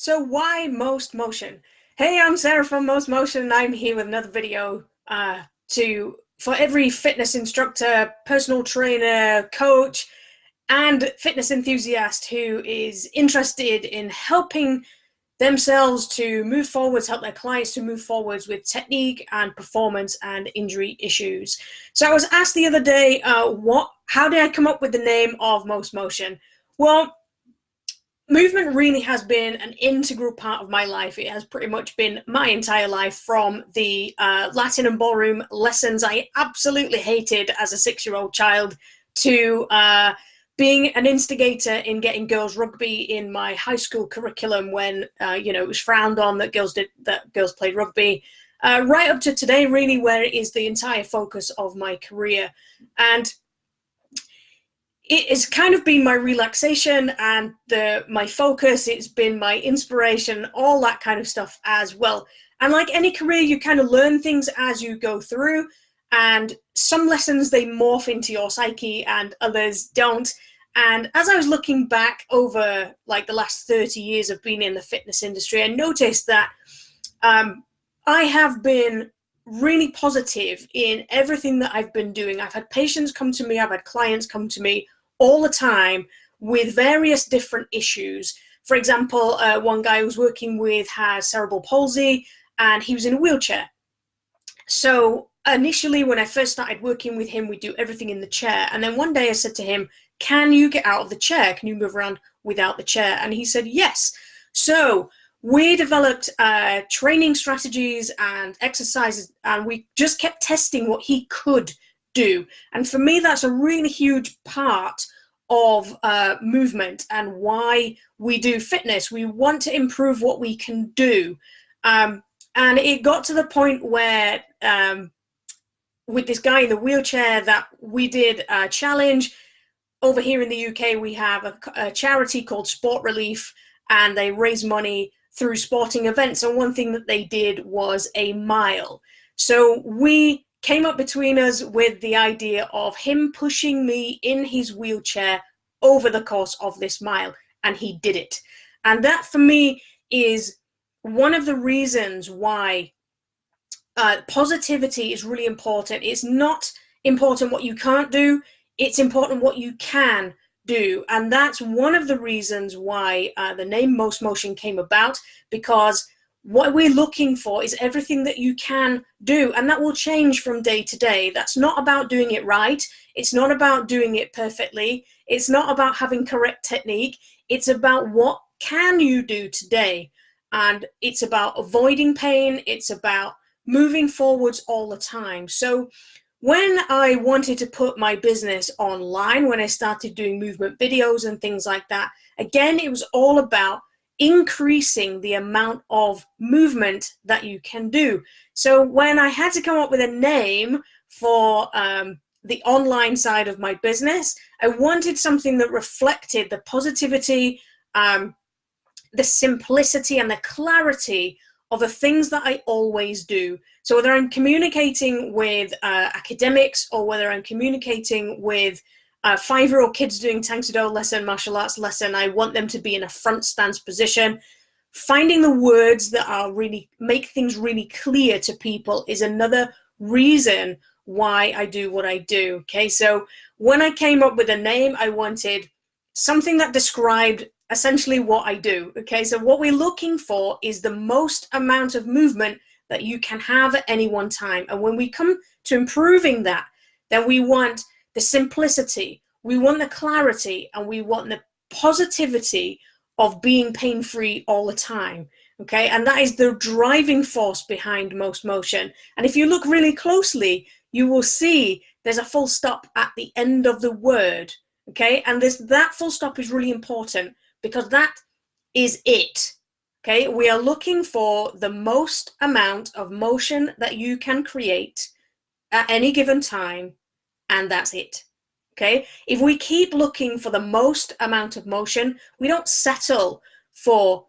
So why Most Motion? Hey, I'm Sarah from Most Motion, and I'm here with another video for every fitness instructor, personal trainer, coach, and fitness enthusiast who is interested in helping themselves to move forwards, help their clients to move forwards with technique and performance and injury issues. So I was asked the other day, how did I come up with the name of Most Motion? Well, movement really has been an integral part of my life. It has pretty much been my entire life, from the Latin and ballroom lessons I absolutely hated as a 6-year-old child to being an instigator in getting girls rugby in my high school curriculum when it was frowned on that girls played rugby, right up to today, really, where it is the entire focus of my career. And it has kind of been my relaxation and my focus. It's been my inspiration, all that kind of stuff as well. And like any career, you kind of learn things as you go through, and some lessons, they morph into your psyche and others don't. And as I was looking back over like the last 30 years of being in the fitness industry, I noticed that I have been really positive in everything that I've been doing. I've had patients come to me, I've had clients come to me all the time with various different issues. For example, one guy I was working with has cerebral palsy, and he was in a wheelchair. So initially, when I first started working with him, we do everything in the chair. And then one day I said to him, can you get out of the chair? Can you move around without the chair? And he said, yes. So we developed training strategies and exercises, and we just kept testing what he could do. And for me, that's a really huge part of movement and why we do fitness. We want to improve what we can do. And it got to the point where with this guy in the wheelchair that we did a challenge. Over here in the UK, we have a charity called Sport Relief, and they raise money through sporting events. And one thing that they did was a mile. So we came up between us with the idea of him pushing me in his wheelchair over the course of this mile, and he did it. And that for me is one of the reasons why positivity is really important. It's not important what you can't do, it's important what you can do. And that's one of the reasons why the name Most Motion came about, because what we're looking for is everything that you can do, and that will change from day to day. That's not about doing it right. It's not about doing it perfectly. It's not about having correct technique. It's about what can you do today. And it's about avoiding pain. It's about moving forwards all the time. So when I wanted to put my business online, when I started doing movement videos and things like that, again, it was all about increasing the amount of movement that you can do. So when I had to come up with a name for the online side of my business, I wanted something that reflected the positivity, the simplicity, and the clarity of the things that I always do. So whether I'm communicating with academics, or whether I'm communicating with 5-year-old kids doing Tang-Soo-Do lesson, martial arts lesson, I want them to be in a front stance position. Finding the words that are really make things really clear to people is another reason why I do what I do. Okay, so when I came up with a name, I wanted something that described essentially what I do. Okay, so what we're looking for is the most amount of movement that you can have at any one time. And when we come to improving that, then we want the simplicity, we want the clarity, and we want the positivity of being pain-free all the time. Okay, and that is the driving force behind Most Motion. And if you look really closely, you will see there's a full stop at the end of the word. Okay, and that full stop is really important, because that is it. Okay, we are looking for the most amount of motion that you can create at any given time, and that's it. Okay, if we keep looking for the most amount of motion, we don't settle for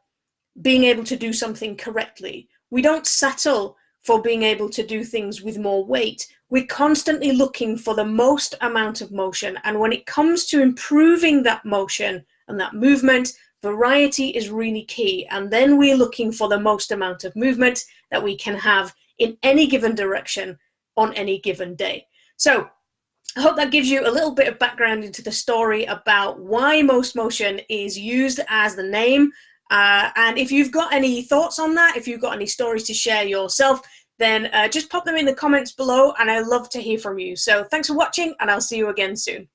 being able to do something correctly. We don't settle for being able to do things with more weight. We're constantly looking for the most amount of motion. And when it comes to improving that motion and that movement variety is really key. And then we're looking for the most amount of movement that we can have in any given direction on any given day. So I hope that gives you a little bit of background into the story about why most motion is used as the name. And if you've got any thoughts on that, if you've got any stories to share yourself, then just pop them in the comments below, and I'd love to hear from you. So thanks for watching, and I'll see you again soon.